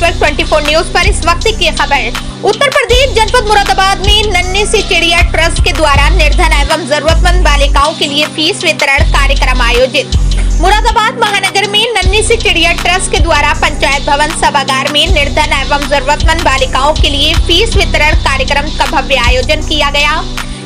Network 24 news पर इस वक्त की खबर। उत्तर प्रदेश जनपद मुरादाबाद में नन्ही सी चिड़िया ट्रस्ट के द्वारा निर्धन एवं जरूरतमंद बालिकाओं के लिए फीस वितरण कार्यक्रम आयोजित। मुरादाबाद महानगर में नन्ही सी चिड़िया ट्रस्ट के द्वारा पंचायत भवन सभागार में निर्धन एवं जरूरतमंद बालिकाओं के लिए फीस वितरण कार्यक्रम का भव्य आयोजन किया गया।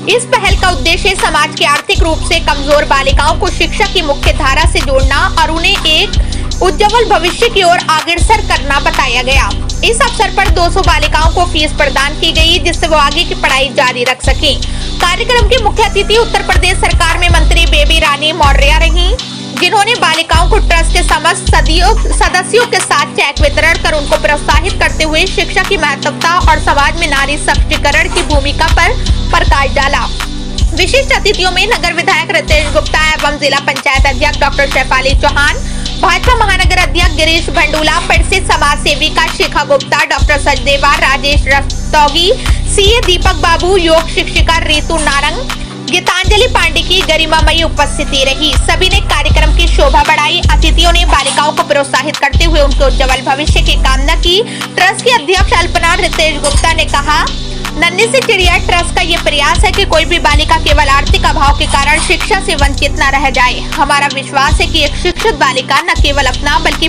इस पहल का उद्देश्य समाज के आर्थिक रूप से कमजोर बालिकाओं को शिक्षा की मुख्य धारा से जोड़ना और उन्हें एक उज्जवल भविष्य की ओर अग्रसर करना बताया गया। इस अवसर पर 200 बालिकाओं को फीस प्रदान की गई, जिससे वो आगे की पढ़ाई जारी रख सकें। कार्यक्रम के मुख्य अतिथि उत्तर प्रदेश सरकार में मंत्री बेबी रानी मौर्य रही, जिन्होंने बालिकाओं को ट्रस्ट के समस्त सदस्यों के साथ चेक वितरण कर उनको प्रोत्साहित करते हुए शिक्षा की महत्वता और समाज में नारी सशक्तिकरण की भूमिका पर प्रकाश डाला। विशिष्ट अतिथियों में नगर विधायक रितेश गुप्ता एवं जिला पंचायत अध्यक्ष डॉक्टर शेफाली चौहान, भाजपा महानगर अध्यक्ष गिरीश भंडूला, प्रसिद्ध समाज सेविका शिखा गुप्ता, डॉक्टर सचदेवा, राजेश रस्तौगी, सीए दीपक बाबू, योग शिक्षिका रीतू नारंग, गीतांजलि पांडे की गरिमामयी उपस्थिति रही। सभी ने कार्यक्रम की शोभा बढ़ाई। अतिथियों ने बालिकाओं को प्रोत्साहित करते हुए उनके उज्जवल भविष्य की कामना की। ट्रस्ट की अध्यक्ष अल्पना रितेश गुप्ता ने कहा, नन्ही सी चिड़िया ट्रस्ट का ये प्रयास है कि कोई भी बालिका केवल आर्थिक अभाव के कारण शिक्षा से वंचित न रह जाए। हमारा विश्वास है कि एक शिक्षित बालिका न केवल अपना बल्कि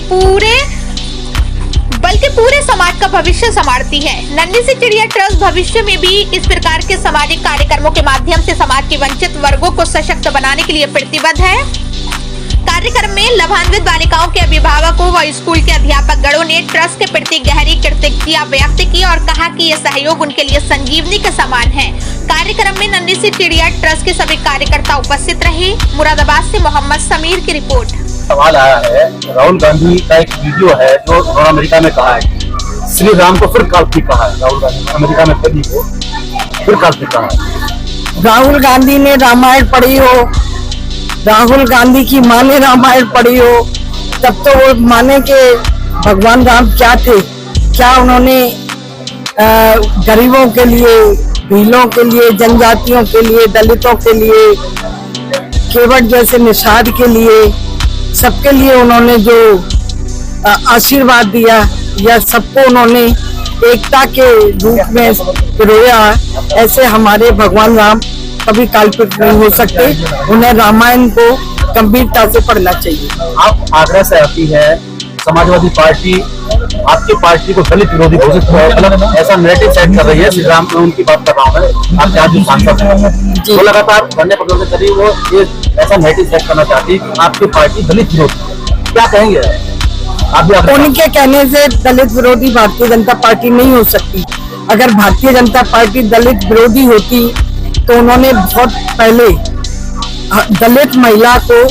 पूरे समाज का भविष्य संवारती है। नन्ही सी चिड़िया ट्रस्ट भविष्य में भी इस प्रकार के सामाजिक कार्यक्रमों के माध्यम से समाज के वंचित वर्गों को सशक्त बनाने के लिए प्रतिबद्ध है। कार्यक्रम में लाभान्वित बालिकाओं के अभिभावकों व स्कूल के अध्यापक गणों ने ट्रस्ट के प्रति गहरी कृतज्ञता व्यक्त की और कहा कि ये सहयोग उनके लिए संजीवनी के समान है। कार्यक्रम में नन्ही सी चिड़िया ट्रस्ट के सभी कार्यकर्ता उपस्थित रहे। मुरादाबाद से मोहम्मद समीर की रिपोर्ट। सवाल आया है, राहुल गांधी का एक वीडियो है जो उन्होंने अमेरिका में कहा है श्री राम को फिर काल्पनिक कहा है। राहुल गांधी अमेरिका में कभी को फिर काल्पनिक कहा है। राहुल गांधी ने रामायण पढ़ी हो, राहुल गांधी की माँ ने रामायण पढ़ी हो, तब तो वो माने के भगवान राम क्या थे, क्या उन्होंने गरीबों के लिए, भीलों के लिए, जनजातियों के लिए, दलितों के लिए, केवट जैसे निषाद के लिए, सबके लिए उन्होंने जो आशीर्वाद दिया या सबको उन्होंने एकता के रूप में पिरोया, ऐसे हमारे भगवान राम कभी काल्पनिक नहीं हो सकते। उन्हें रामायण को गंभीरता से पढ़ना चाहिए। आप आगरा से आती है, समाजवादी पार्टी आपकी पार्टी को दलित विरोधी घोषित है, मतलब ऐसा नैरेटिव सेट कर रही है। श्री राम में उनकी बात कर रहा हूँ मैं, आप यहाँ जो सांसद हैं वो लगातार धरने प्रदर्शन कर रही, वो ये ऐसा नैरेटिव सेट करना चाहती है कि आपकी पार्टी दलित विरोधी। क्या कहेंगे आप? उनके कहने से दलित विरोधी भारतीय जनता पार्टी नहीं हो सकती। अगर भारतीय जनता पार्टी दलित विरोधी होती तो उन्होंने बहुत पहले दलित महिला को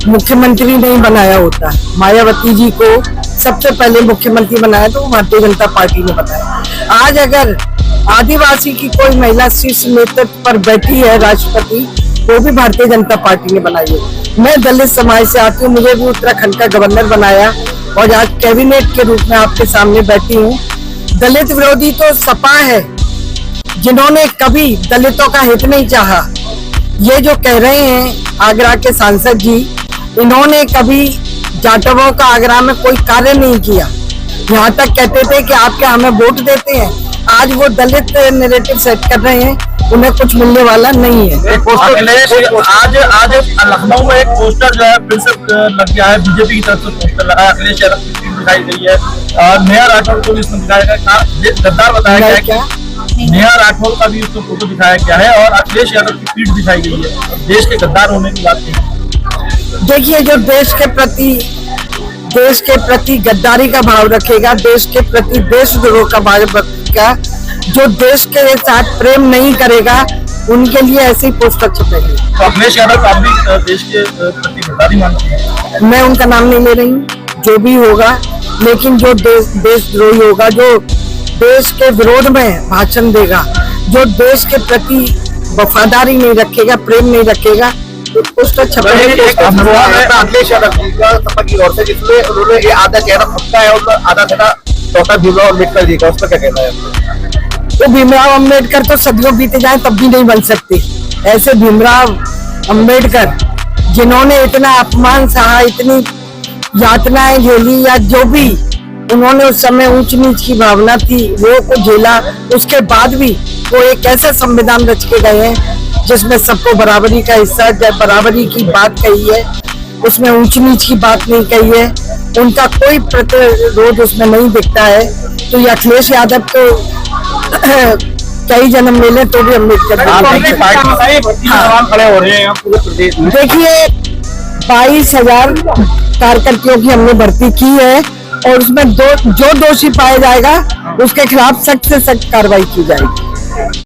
मुख्यमंत्री नहीं बनाया होता। मायावती जी को सबसे पहले मुख्यमंत्री बनाया तो भारतीय जनता पार्टी ने बनाया। आज अगर आदिवासी की कोई महिला शीर्ष नेतृत्व पर बैठी है राष्ट्रपति, वो भी भारतीय जनता पार्टी ने बनाई है। मैं दलित समाज से आती हूँ, मुझे भी उत्तराखंड का गवर्नर बनाया और आज कैबिनेट के रूप में आपके सामने बैठी हूँ। दलित विरोधी तो सपा है, जिन्होंने कभी दलितों का हित नहीं चाहा। ये जो कह रहे हैं आगरा के सांसद जी, इन्होंने कभी जाटवों का आगरा में कोई कार्य नहीं किया। यहाँ तक कहते थे कि आप क्या हमें वोट देते हैं। आज वो दलित नैरेटिव सेट कर रहे हैं, उन्हें कुछ मिलने वाला नहीं है। आज लखनऊ में एक पोस्टर जो है फिर से लग गया है, बीजेपी की तरफ से पोस्टर लगा है, अखिलेश यादव की पीठ दिखाई गई है। नेहा राठौर को भी इसमें दिखाया गया, गद्दार बताया गया है कि नेहा राठौर का भी उसको फोटो दिखाया गया है और अखिलेश यादव की पीठ दिखाई गई है। देश के गद्दार होने की बात नहीं। देखिए, जो देश के प्रति गद्दारी का भाव रखेगा, देश के प्रति देशद्रोह का भाव रखेगा, जो देश के साथ प्रेम नहीं करेगा, उनके लिए ऐसे ही पोस्टर छपेंगे। तो अखिलेश यादव आप भी देश के प्रति गद्दारी मानते हैं? मैं उनका नाम नहीं ले रही हूँ, जो भी होगा, लेकिन जो देशद्रोही होगा, जो देश के विरोध में भाषण देगा, जो देश के प्रति वफादारी नहीं रखेगा, प्रेम नहीं रखेगा, पोस्टर छपेंगे। अखिलेश यादव की ओर से जिसमें उन्होंने ये आधा चेहरा फटका है और आधा चेहरा डॉक्टर भीमराव अम्बेडकर जी का, उस पर क्या कहना है? तो भीमराव अम्बेडकर तो सदियों बीते जाए तब भी नहीं बन सकते। ऐसे भीमराव अम्बेडकर जिन्होंने इतना अपमान सहा, इतनी यातनाएं झेली, या जो भी उन्होंने उस समय ऊंच नीच की भावना थी वो को झेला, उसके बाद भी वो एक ऐसा संविधान रच के गए हैं जिसमें सबको बराबरी का हिस्सा, बराबरी की बात कही है, उसमें ऊंच नीच की बात नहीं कही है, उनका कोई प्रतिरोध उसमें नहीं दिखता है। तो ये अखिलेश यादव तो कई जन्म मिले तो भी अम्बेडकर खड़े हो रहे हैं पूरे प्रदेश में। देखिए 22,000 कार्यकर्ताओं की हमने भर्ती की है और उसमें जो दोषी पाया जाएगा उसके खिलाफ सख्त से सख्त कार्रवाई की जाएगी।